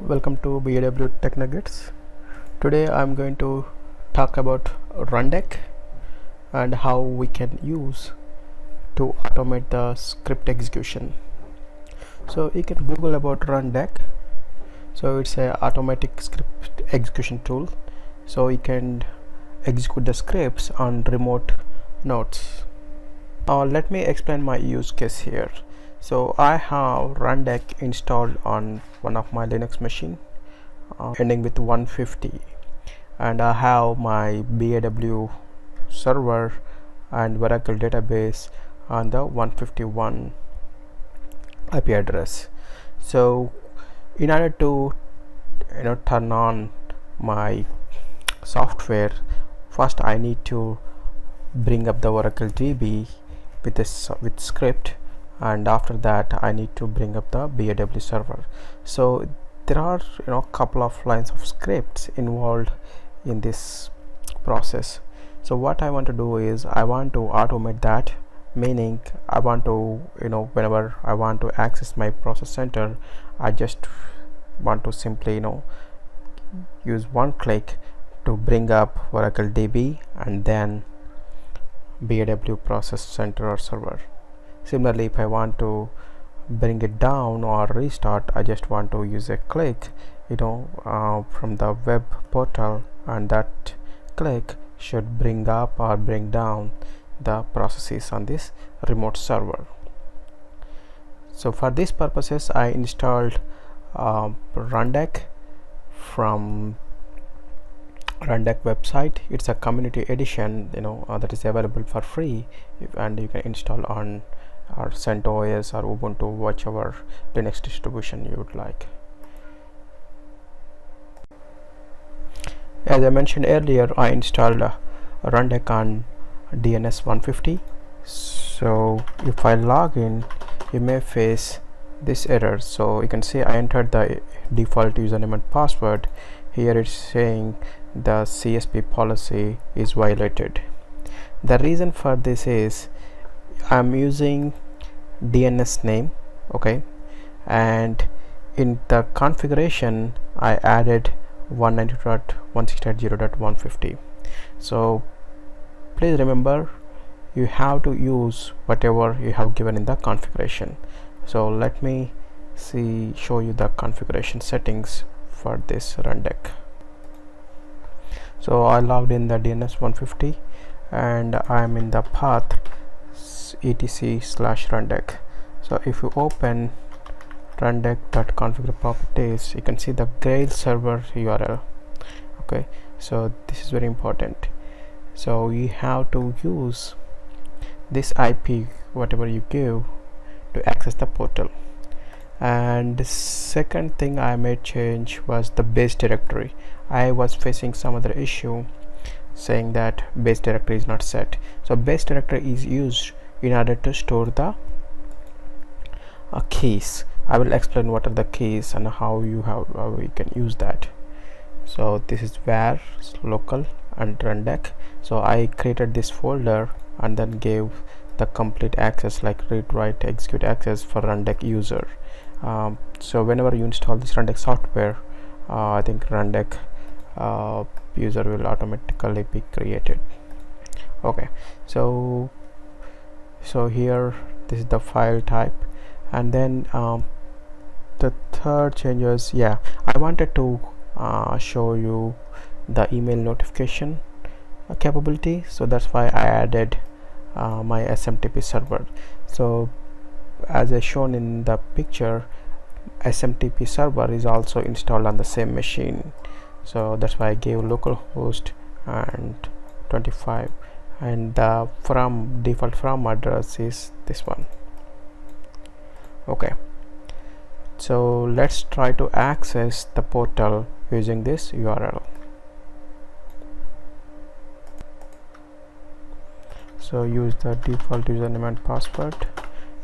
Welcome to BAW Tech Nuggets. Today I'm going to talk about Rundeck and how we can use to automate the script execution. So you can Google about Rundeck. So it's a automatic script execution tool. So you can execute the scripts on remote nodes. Let me explain my use case here. So I have Rundeck installed on one of my Linux machine ending with 150, and I have my BAW server and Oracle database on the 151 IP address. So in order to turn on my software, first I need to bring up the Oracle DB with script, and after that I need to bring up the BAW server. So there are couple of lines of scripts involved in this process. So what I want to do is I want to automate that, meaning I want to whenever I want to access my process center, I just want to simply use one click to bring up Oracle DB and then BAW process center or server. Similarly, if I want to bring it down or restart, I just want to use a click from the web portal, and that click should bring up or bring down the processes on this remote server. So for these purposes I installed Rundeck from Rundeck website. It's a community edition that is available for free, and you can install on or CentOS or Ubuntu, whichever Linux distribution you would like. As I mentioned earlier, I installed Rundeck on DNS 150. So if I log in, you may face this error. So you can see I entered the default username and password. Here it's saying the CSP policy is violated. The reason for this is I'm using DNS name, okay, and in the configuration I added 192.168.0.150. so please remember, you have to use whatever you have given in the configuration. So let me show you the configuration settings for this Rundeck. So I logged in the DNS 150 and I'm in the path etc/rundeck. So if you open rundeck.configure properties, you can see the Grail server URL. Okay, so this is very important. So you have to use this IP, whatever you give, to access the portal. And the second thing I made change was the base directory. I was facing some other issue saying that base directory is not set. So base directory is used in order to store the keys. I will explain what are the keys and how you can use that. So this is var local and Rundeck. So I created this folder and then gave the complete access, like read, write, execute access for Rundeck user. So whenever you install this Rundeck software, I think Rundeck user will automatically be created. Okay, so here this is the file type, and then the third changes, I wanted to show you the email notification capability. So that's why I added my SMTP server. So as I shown in the picture, SMTP server is also installed on the same machine. So that's why I gave localhost and 25, and the default from address is this one. Okay, so let's try to access the portal using this URL. So use the default username and password.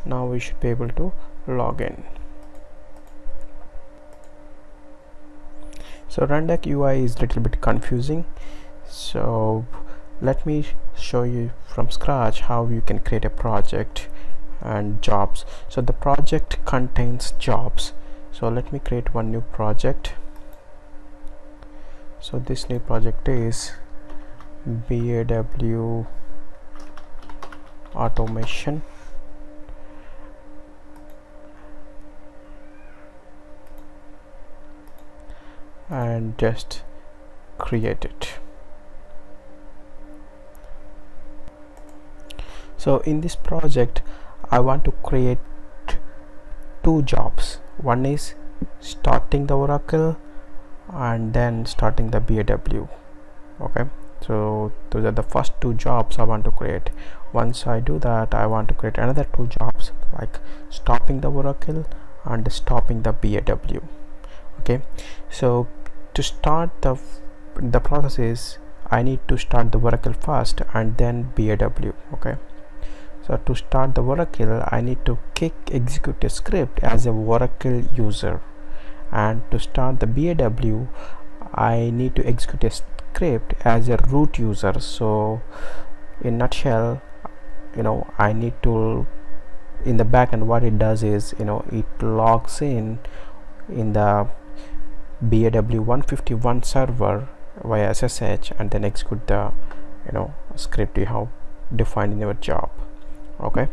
Now we should be able to log in. So Rundeck UI is a little bit confusing, so let me show you from scratch how you can create a project and jobs. So the project contains jobs. So let me create one new project. So this new project is BAW automation, and just create it. So in this project I want to create two jobs. One is starting the Oracle and then starting the BAW. Okay, so those are the first two jobs I want to create. Once I do that, I want to create another two jobs, like stopping the Oracle and stopping the BAW. Okay, so to start the process is I need to start the Oracle first and then BAW. Okay, so to start the Oracle I need to execute a script as a Oracle user, and to start the BAW I need to execute a script as a root user. So in nutshell, I need to, in the backend, what it does is it logs in the BAW 151 server via SSH and then execute the script you have defined in your job. Okay,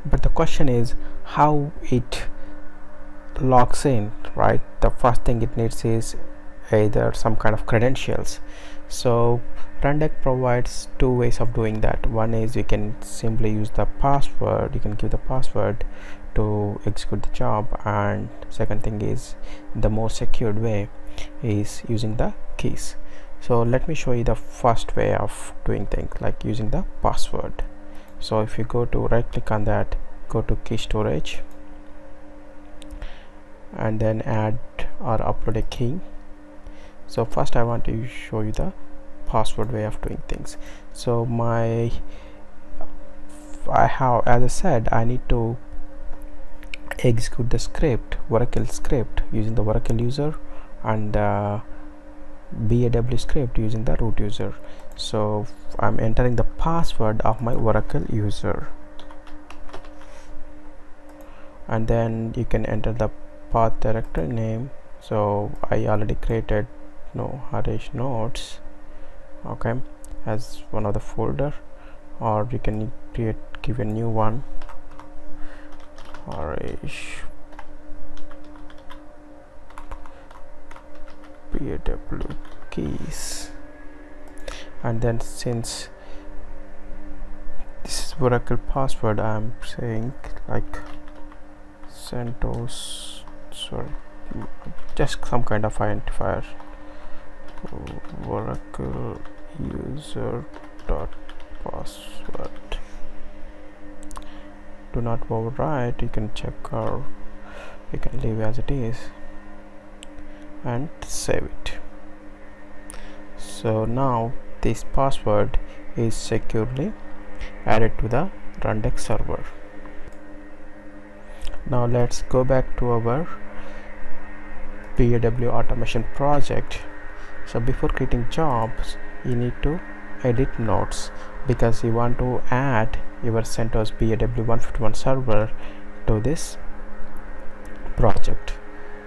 but the question is how it logs in, right? The first thing it needs is either some kind of credentials. So Rundeck provides two ways of doing that. One is you can simply use the password, you can give the password to execute the job, and second thing is the more secured way is using the keys. So let me show you the first way of doing things, like using the password. So if you go to right click on that, go to key storage and then add or upload a key. So first I want to show you the password way of doing things. So as I said, I need to execute the script, Oracle script, using the Oracle user, and BAW script using the root user. So I'm entering the password of my Oracle user, and then you can enter the path directory name. So I already created Harish notes, okay, as one of the folder, or you can give a new one, Harish BAW keys. And then since this is Oracle password, I'm saying like CentOS, sorry, just some kind of identifier, Oracle user dot password. Do not overwrite, you can check, or you can leave as it is and save it. So now this password is securely added to the Rundeck server. Now let's go back to our BAW automation project. So before creating jobs, you need to edit nodes, because you want to add your CentOS BAW 151 server to this project.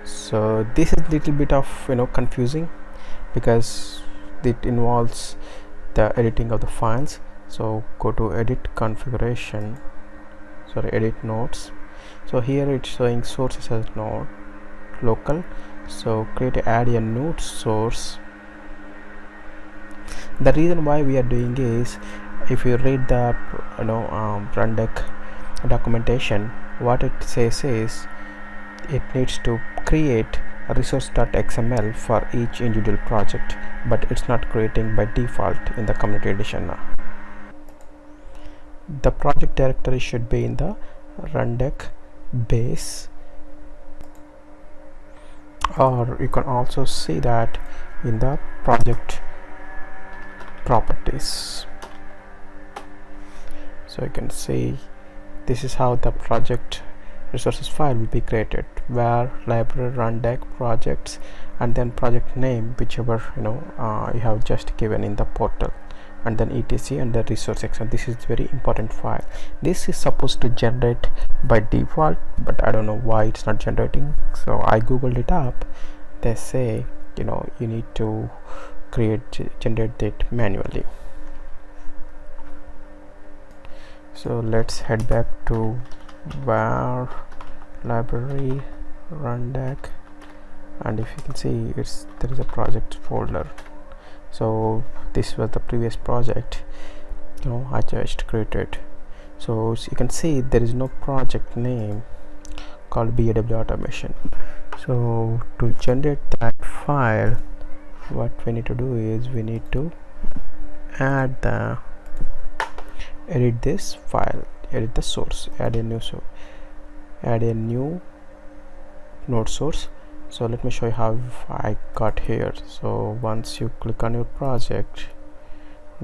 So this is little bit of confusing, because it involves the editing of the files. So go to edit configuration, edit nodes. So here it's showing sources as node local, so add a node source. The reason why we are doing is, if you read the Rundeck documentation, what it says is it needs to create a resource.xml for each individual project, but it's not creating by default in the community edition now. The project directory should be in the Rundeck base, or you can also see that in the project properties. So you can see this is how the project resources file will be created, where library Rundeck projects and then project name, whichever you have just given in the portal. and then etc and the resource section. This is very important file. This is supposed to generate by default, but I don't know why it's not generating. So I googled it up. They say, you know, you need to generate it manually. So let's head back to var library rundeck, and if you can see, there is a project folder. So this was the previous project, you know, I just created. So you can see there is no project name called BAW automation. So to generate that file, what we need to do is we need to edit this file, edit the source, add a new node source. So let me show you how I got here. So once you click on your project,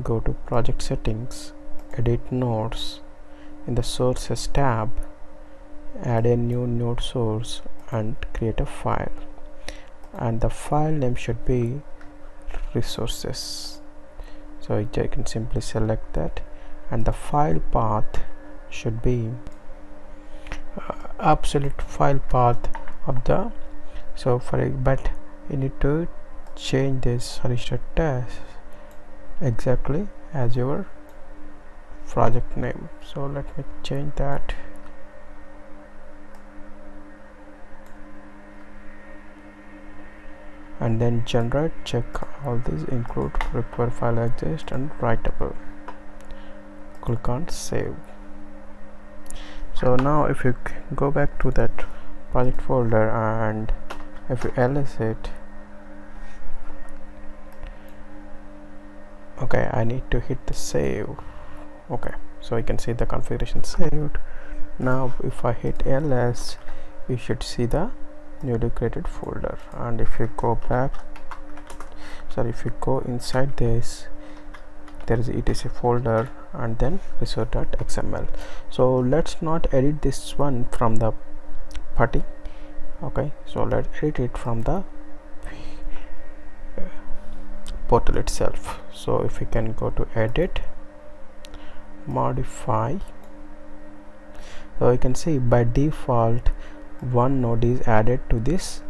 go to project settings, edit nodes, in the sources tab, add a new node source and create a file, and the file name should be resources. So you can simply select that, and the file path should be absolute file path of the but you need to change this register test exactly as your project name. So let me change that. And then generate, check all these, include require file exist and writable. Click on save. So now if you go back to that project folder and if you ls it, okay, I need to hit the save. Okay, so you can see the configuration saved. Now if I hit ls, you should see the newly created folder, and if you go back, sorry, if you go inside this, there is etc folder and then resource.xml. So let's not edit this one from the putty. Okay, so let's edit it from the portal itself. So if we can go to edit, modify, so you can see by default one node is added to this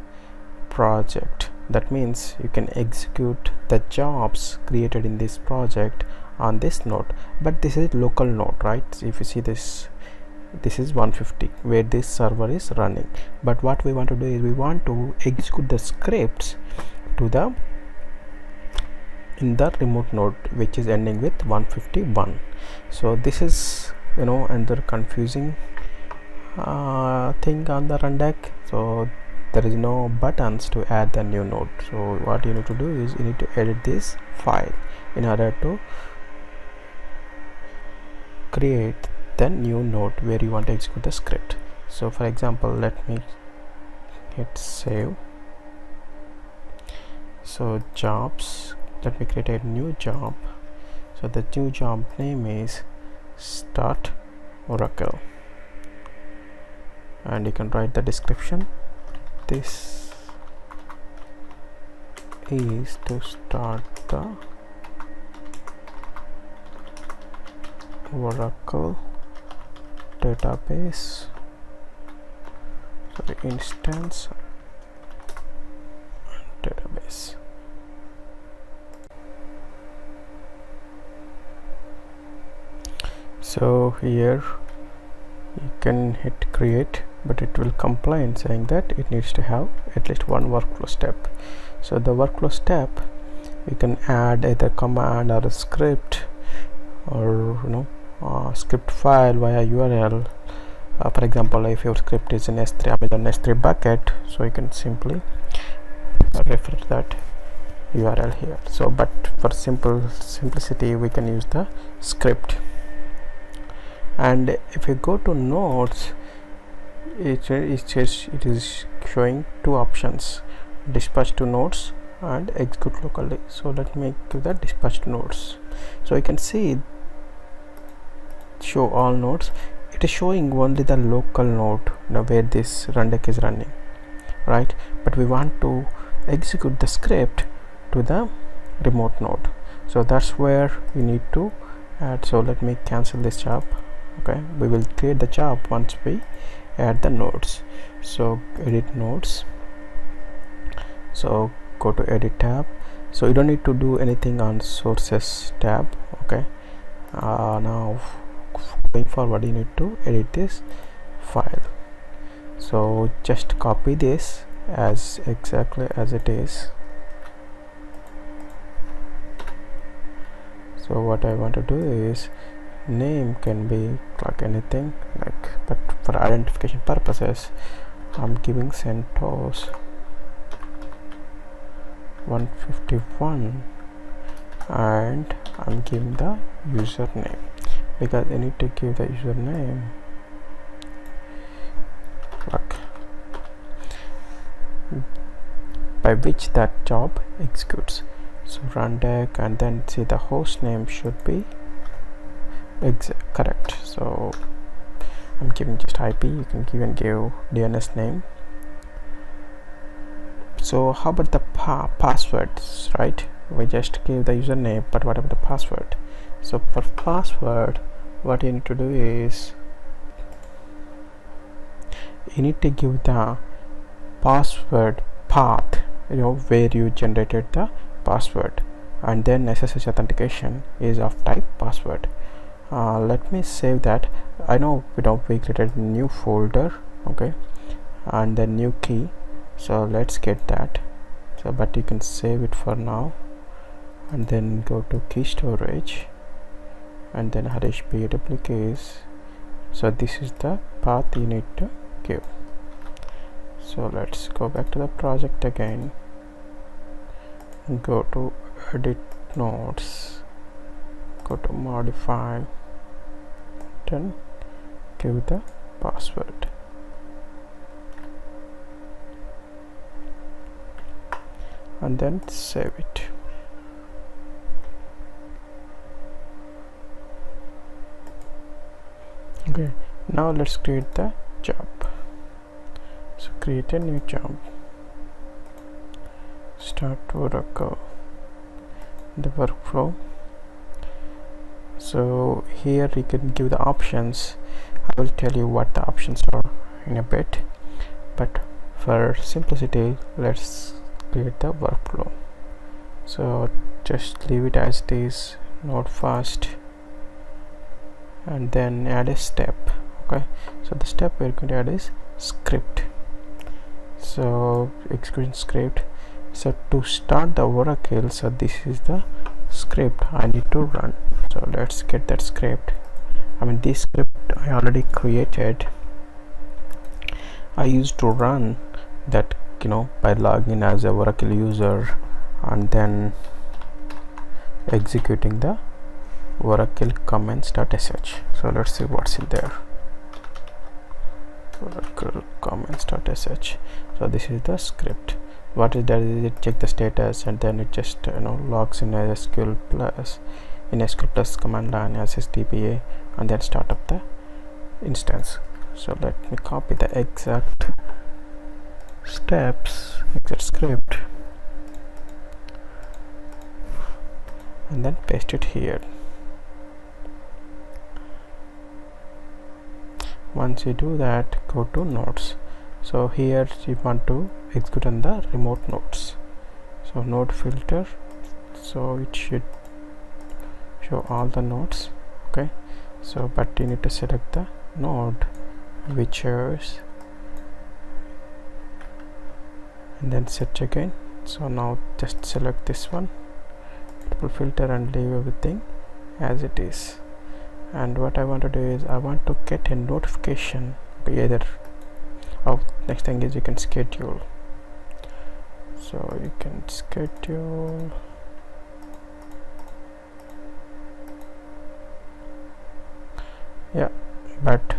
project. That means you can execute the jobs created in this project on this node, but this is local node, right? So if you see this is 150 where this server is running, but what we want to do is we want to execute the scripts to the in the remote node which is ending with 151. So this is, you know, another confusing thing on the rundeck. So there is no buttons to add the new node. So what you need to do is you need to edit this file in order to create the new node where you want to execute the script. So for example, let me hit save. So jobs, let me create a new job. So the new job name is start Oracle, and you can write the description. This is to start the Oracle database, sorry, instance database. So here you can hit create, but it will complain saying that it needs to have at least one workflow step. So the workflow step, you can add either command or a script, or you know, script file via URL. For example, if your script is in S3 Amazon S3 bucket, so you can simply refer that URL here. So but for simplicity we can use the script. And if you go to nodes, it is showing two options: dispatch to nodes and execute locally. So let me give the dispatch to nodes. So you can see show all nodes. It is showing only the local node, you know, where this rundeck is running, right? But we want to execute the script to the remote node. So that's where you need to add. So let me cancel this job. Okay, we will create the job once we add the nodes. So edit nodes, so go to edit tab. So you don't need to do anything on sources tab. Okay, now going forward you need to edit this file. So just copy this as exactly as it is. So what I want to do is, name can be like anything, like, but for identification purposes I'm giving CentOS 151 and I'm giving the username, because I need to give the username like by which that job executes. So Rundeck, and then see the host name should be correct. So I'm giving just IP. You can even give DNS name. So how about the passwords, right? We just gave the username, but what about the password? So for password, what you need to do is you need to give the password path, where you generated the password, and then SSH authentication is of type password. Let me save that. I know we created a new folder, okay, and then new key. So let's get that. So but you can save it for now, and then go to key storage, and then RHP keys. So this is the path you need to give. So let's go back to the project again, go to edit nodes, go to modify, then give the password, and then save it. Okay, now let's create the job. So create a new job, start Oracle, the workflow. So here you can give the options. I will tell you what the options are in a bit, but for simplicity let's create the workflow. So just leave it as it is, node first, and then add a step. Okay, so the step we're going to add is script. So execution script. So to start the Oracle, so this is the script I need to run. So let's get that script. This script I already created. I used to run that by logging as a Oracle user and then executing the Oracle comments.sh. So let's see what's in there. Oracle comments.sh. So this is the script. What it does is it check the status, and then it just logs in SQL plus command line as SDBA, and then start up the instance. So let me copy the exact steps, exact script, and then paste it here. Once you do that, go to nodes. So here you want to execute on the remote nodes. So node filter, so it should show all the nodes. Okay, so but you need to select the node which is, and then search again. So now just select this one, triple filter, and leave everything as it is. And what I want to do is I want to get a notification either. Next thing is you can schedule. So you can schedule. Yeah, but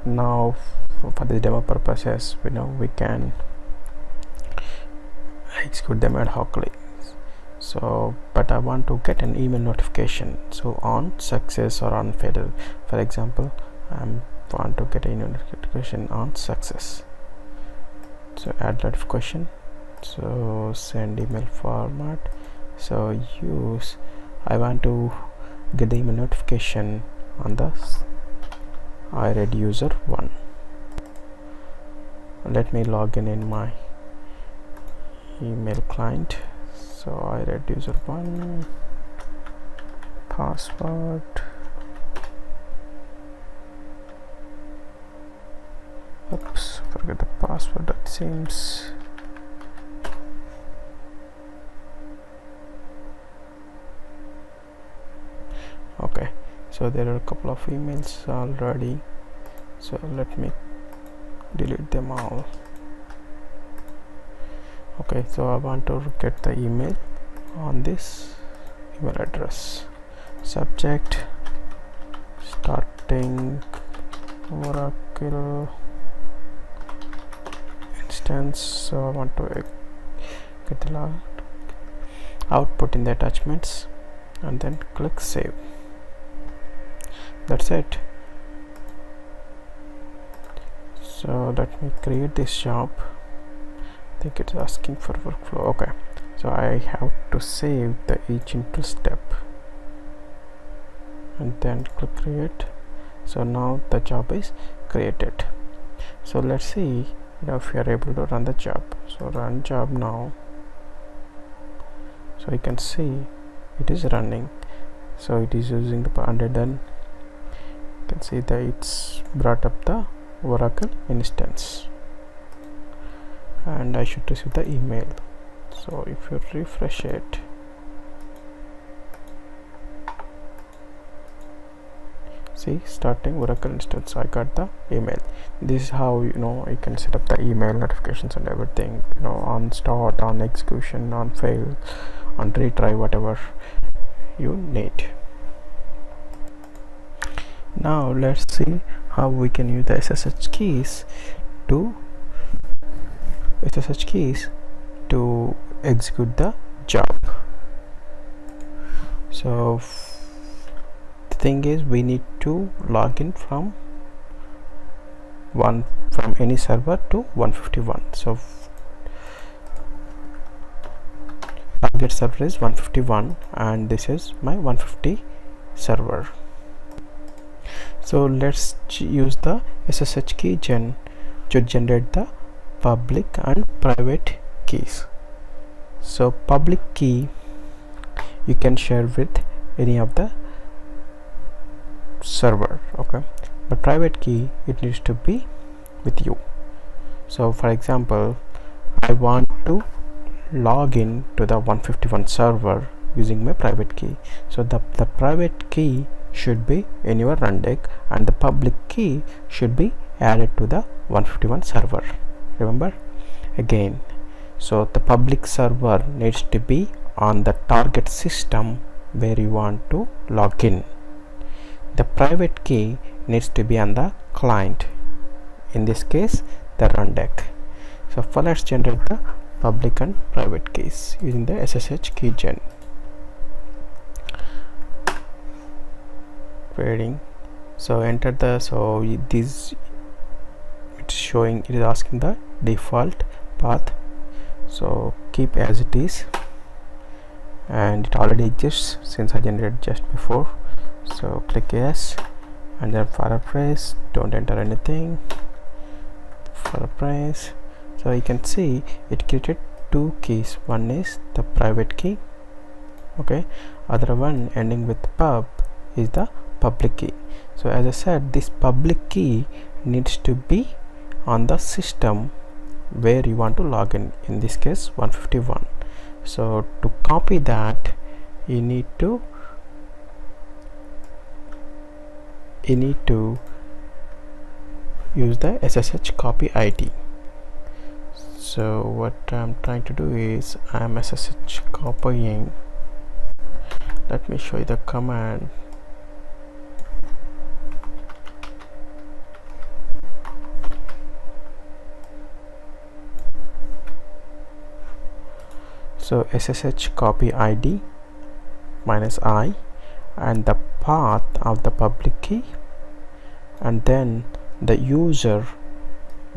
now for the demo purposes, we can execute them ad hocly. So but I want to get an email notification, so on success or on failure. For example, I want to get a notification on success. So add notification, so send email format, so use I want to get the email notification on the iRed user 1. Let me log in my email client. So iRed user 1, password, oops, forget the password, that seems. Okay, so there are a couple of emails already, so let me delete them all. Okay, so I want to get the email on this email address. Subject, starting Oracle instance. So I want to get the output in the attachments and then click save. That's it. So let me create this job. I think it's asking for workflow. Okay, so I have to save the each input step and then click create. So now the job is created. So let's see if we are able to run the job. So run job now. So you can see it is running. So it is using the and then you can see that it's brought up the Oracle instance, and I should receive the email. So if you refresh it, see, starting Oracle instance, I got the email. This is how you can set up the email notifications and everything, on start, on execution, on fail, on retry, whatever you need. Now let's see how we can use the SSH keys to execute the job. So the thing is, we need to log in from any server to 151. So target server is 151 and this is my 150 server. So let's use the SSH key gen to generate the public and private keys. So public key you can share with any of the server, okay, but private key it needs to be with you. So for example, I want to log in to the 151 server using my private key. So the private key should be in your Rundeck and the public key should be added to the 151 server. Remember again, so the public server needs to be on the target system where you want to log in. The private key needs to be on the client, in this case the Rundeck. So first let's generate the public and private keys using the SSH key gen. Creating. So enter the, so this it's showing, it is asking the default path, so keep as it is, and it already exists since I generated just before. So click yes and then for a phrase, don't enter anything for a phrase. So you can see it created two keys. One is the private key, okay, other one ending with pub is the public key. So as I said, this public key needs to be on the system where you want to log in this case 151. So to copy that, you need to use the SSH copy ID. So what I'm trying to do is I'm SSH copying. Let me show you the command. So SSH copy ID -i and the path of the public key and then the user,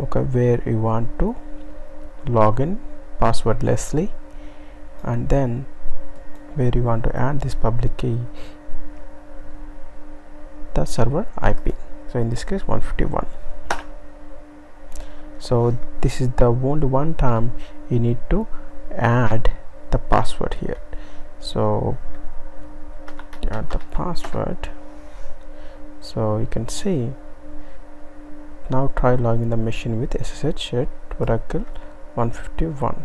okay, where you want to log in passwordlessly, and then where you want to add this public key, the server IP. So in this case 151. So this is the only one time you need to add the password here. So add the password. So you can see now try logging the machine with SSH at Oracle 151.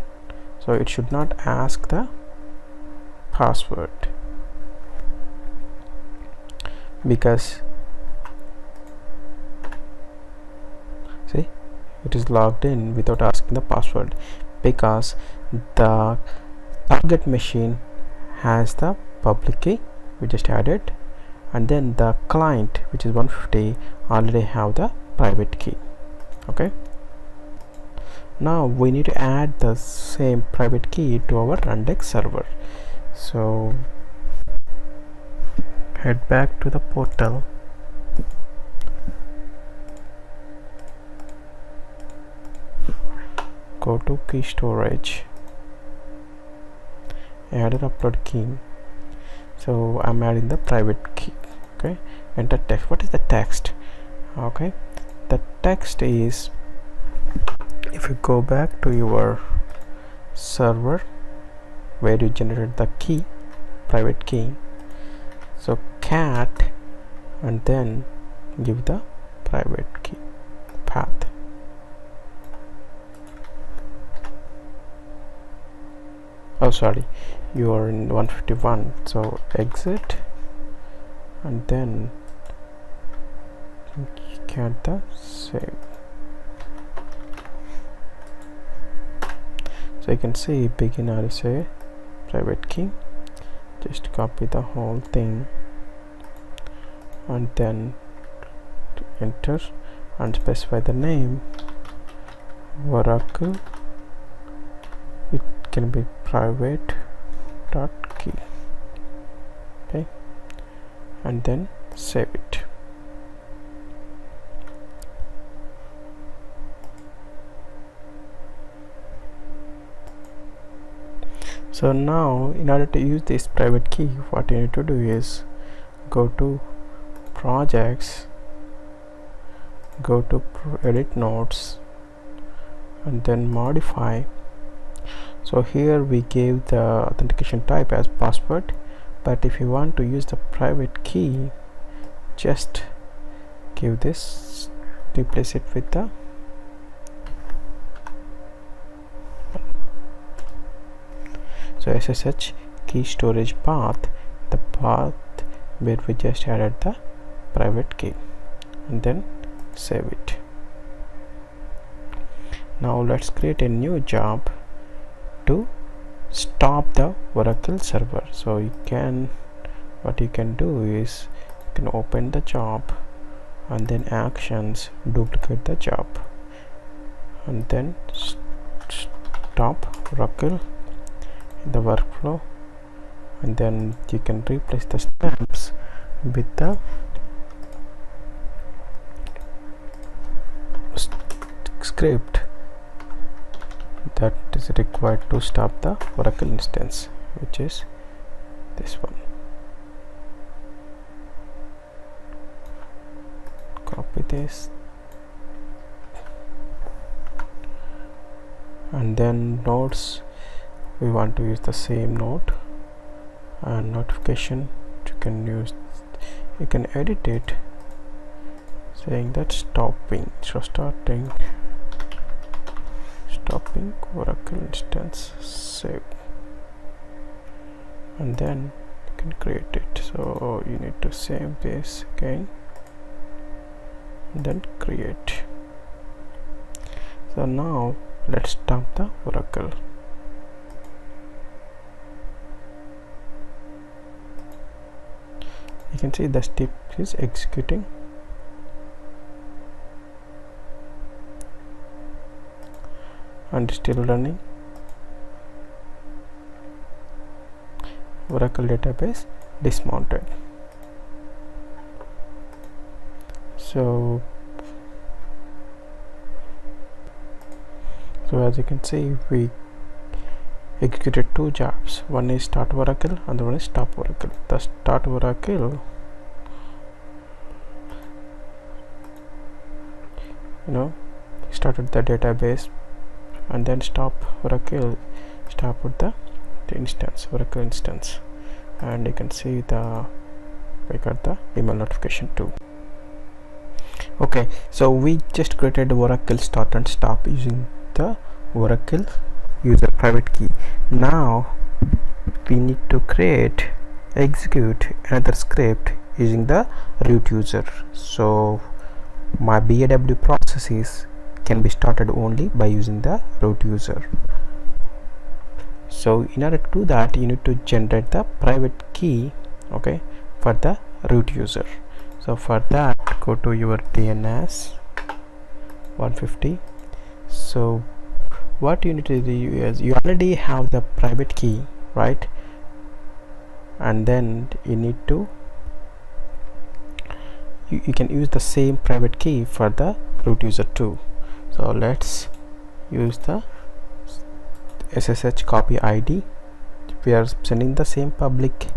So it should not ask the password because see it is logged in without asking the password, because the target machine has the public key we just added, and then the client, which is 150, already have the private key. Okay, now we need to add the same private key to our Rundeck server. So head back to the portal, go to key storage, add an upload key. So I'm adding the private key. Okay, enter text. What is the text? Okay, the text is, if you go back to your server where you generated the key, private key, so cat and then give the private key path. Oh sorry, you are in 151, so exit and then get the save. So you can see begin RSA private key. Just copy the whole thing and then enter and specify the name Oracle. It can be private dot key. Okay, and then save it. So now in order to use this private key, what you need to do is go to projects, go to edit nodes and then modify. So here we gave the authentication type as password, but if you want to use the private key, just give this, replace it with the SSH key storage path, the path where we just added the private key, and then save it. Now let's create a new job to stop the Oracle server. So you can, what you can do is you can open the job and then actions, duplicate the job and then stop Oracle in the workflow, and then you can replace the stamps with the script that is required to stop the Oracle instance, which is this one. Copy this and then nodes, we want to use the same node, and notification you can use, you can edit it saying that stopping, so stopping Oracle instance, save, and then you can create it. So you need to save this again and then create. So now let's stop the Oracle. You can see the step is executing. And still running. Oracle database dismounted. So as you can see, we executed two jobs. One is start Oracle, and the one is stop Oracle. The start Oracle, started the database, and then stop Oracle stop with the instance, Oracle instance, and you can see we got the email notification too. Okay, so we just created Oracle start and stop using the Oracle user private key. Now we need to execute another script using the root user. So my BAW processes can be started only by using the root user. So in order to do that, you need to generate the private key, okay, for the root user. So for that, go to your DNS 150. So what you need to do is, you already have the private key, right? And then you need to you can use the same private key for the root user too. So let's use the SSH copy ID. We are sending the same public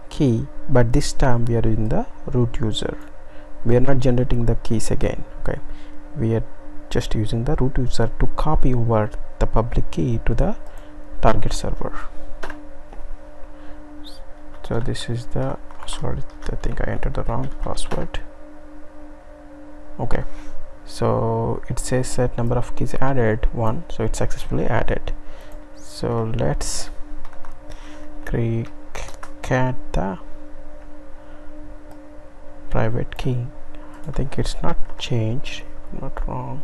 key, but this time we are using the root user. We are not generating the keys again. Okay, we are just using the root user to copy over the public key to the target server. So this is the, sorry, I think I entered the wrong password. Okay, so it says set number of keys added 1, so it's successfully added. So let's create the private key. I think it's not changed, if I'm not wrong.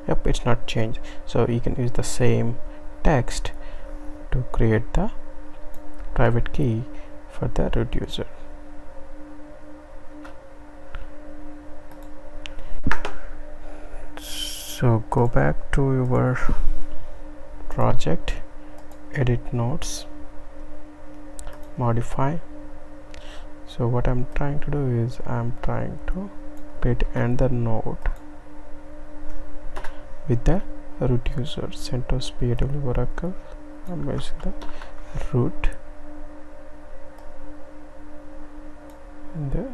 Yep, it's not changed. So you can use the same text to create the private key for the root user. So go back to your project, edit nodes, modify. So what I'm trying to do is, I'm trying to create another node with the root user, CentOS BAW Oracle. I'm using the root and the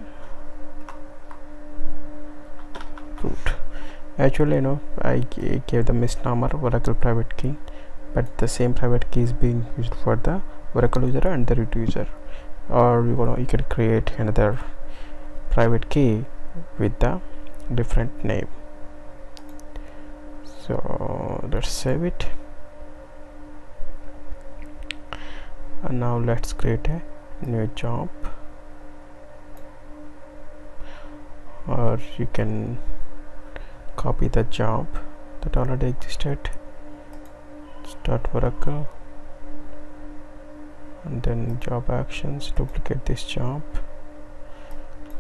root. Actually, I gave the misnomer Oracle private key, but the same private key is being used for the Oracle user and the root user. Or you can create another private key with the different name. So let's save it, and now let's create a new job, or you can copy the job that already existed, start Oracle, and then job actions, duplicate this job,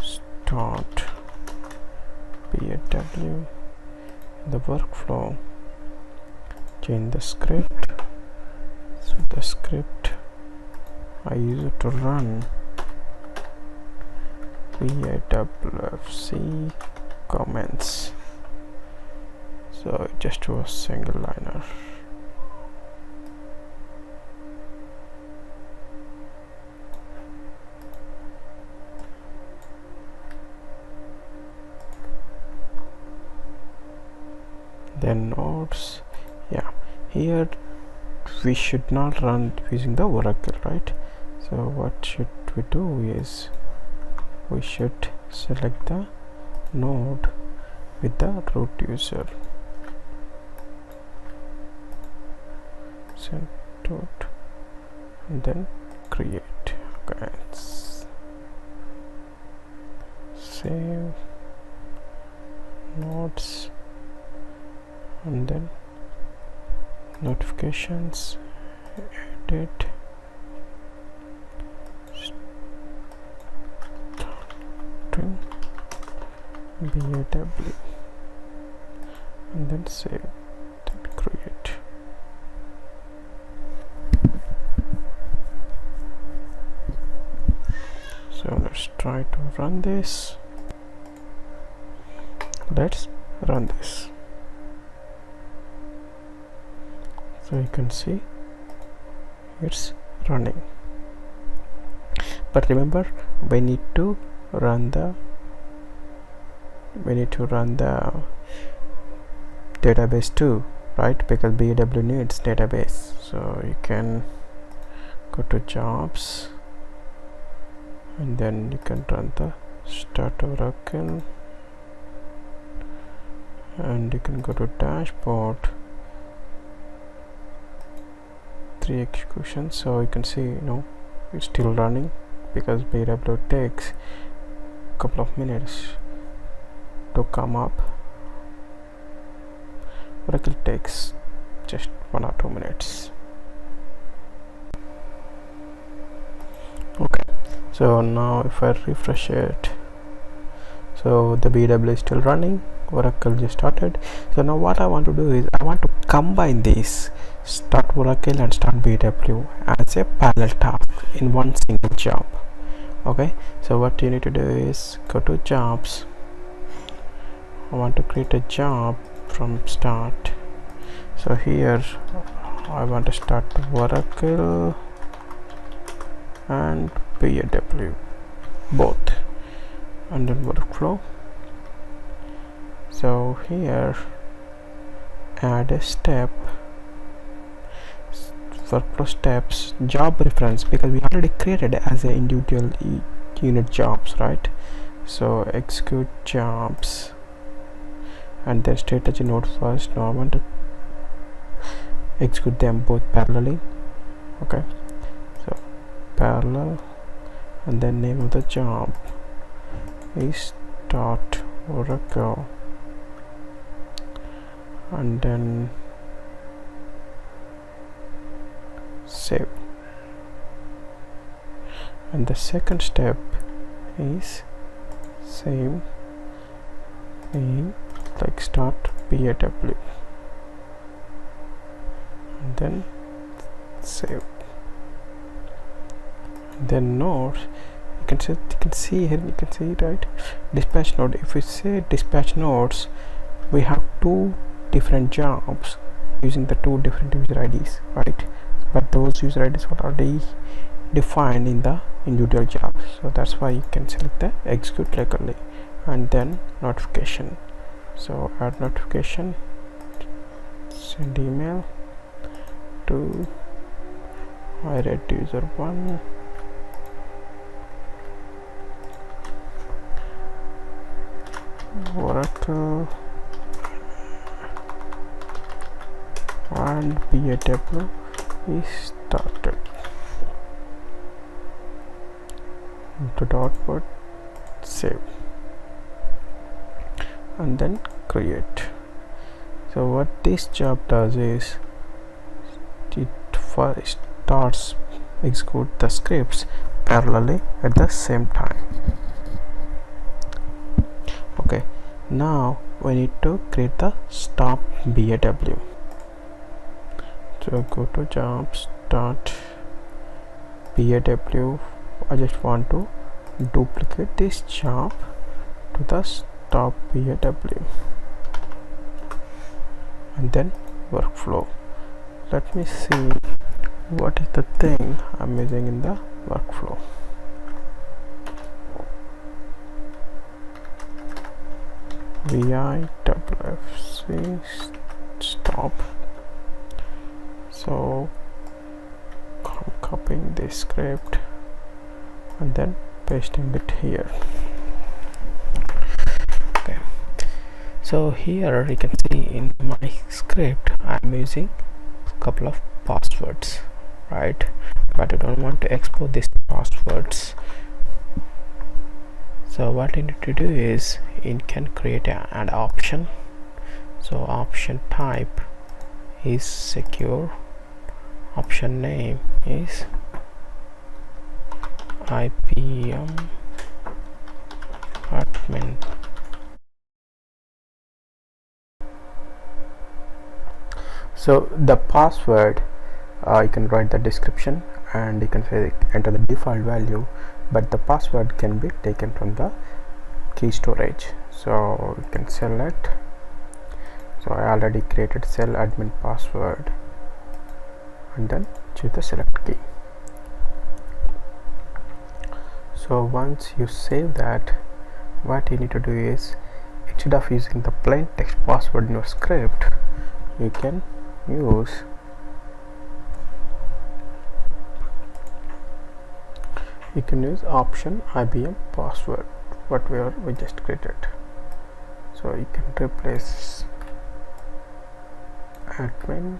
start BAW, the workflow, change the script. So the script I use it to run BAWFC comments. So just do a single liner. Then nodes, yeah, here we should not run using the Oracle, right? So what should we do is, we should select the node with the root user, send root, and then create. Okay, save nodes, and then notifications, edit, starting BAW, and then save, then create. So let's try to run this. Let's run this. So you can see it's running. But remember, we need to run the database too, right? Because BW needs database. So you can go to jobs and then you can run the start Oracle, and you can go to dashboard, 3 executions. So you can see, it's still running because BW takes a couple of minutes to come up. Oracle takes just 1 or 2 minutes. Okay, so now if I refresh it, so the BW is still running, Oracle just started. So now what I want to do is I want to combine these, start Oracle and start BW as a parallel task in one single job. Okay, so what you need to do is go to jobs. I want to create a job from start. So here I want to start Oracle and BW both, and then workflow. So here add a step, workflow steps, job reference, because we already created as a individual unit jobs, right? So execute jobs and their strategy node first. Now I want to execute them both parallelly. Okay, so parallel, and then name of the job is start Oracle, and then save. And the second step is same name, like start BW, and then save. And then nodes, you can see here, you can see, right? Dispatch node. If we say dispatch nodes, we have 2 different jobs using the 2 different user IDs, right? But those user IDs are already defined in the individual jobs, so that's why you can select the execute locally, and then notification. So add notification, send email to iRed user 1, Oracle and BW is started. To output, save, and then create. So what this job does is it first starts execute the scripts parallelly at the same time. Okay, now we need to create the stop BW. So go to jobs, start BW. I just want to duplicate this job to the stop BW, and then workflow. Let me see what is the thing I'm using in the workflow. VIWFC stop. So I'm copying this script and then pasting it here. Okay, so here you can see in my script I'm using a couple of passwords, right? But I don't want to export these passwords. So what you need to do is you can create an option. So option type is secure, option name is IPM admin. So the password, you can write the description and you can say enter the default value, but the password can be taken from the key storage. So you can select. So I already created cell admin password, and then choose the select key. So once you save that, what you need to do is, instead of using the plain text password in your script, you can use option IBM password, whatever we just created. So you can replace admin,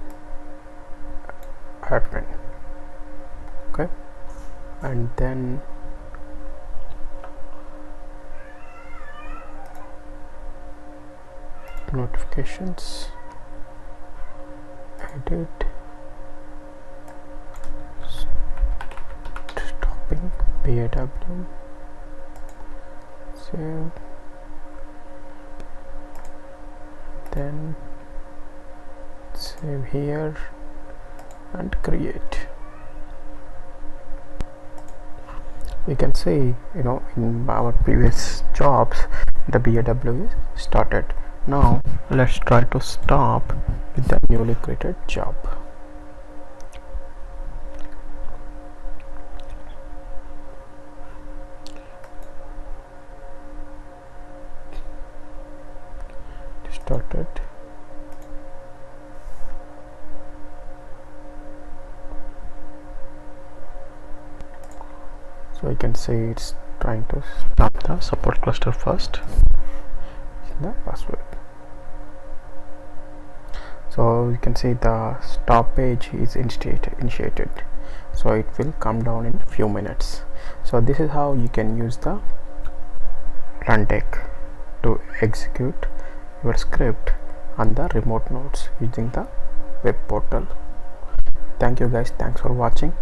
okay, and then notifications, edit, stopping, BAW, save, then save here and create. You can see, in our previous jobs the BAW is started. Now let's try to stop with the newly created job. Started. So you can see it's trying to stop the support cluster first in the password. So you can see the stop page is initiated, so it will come down in a few minutes. So this is how you can use the Rundeck to execute your script on the remote nodes using the web portal. Thank you guys, thanks for watching.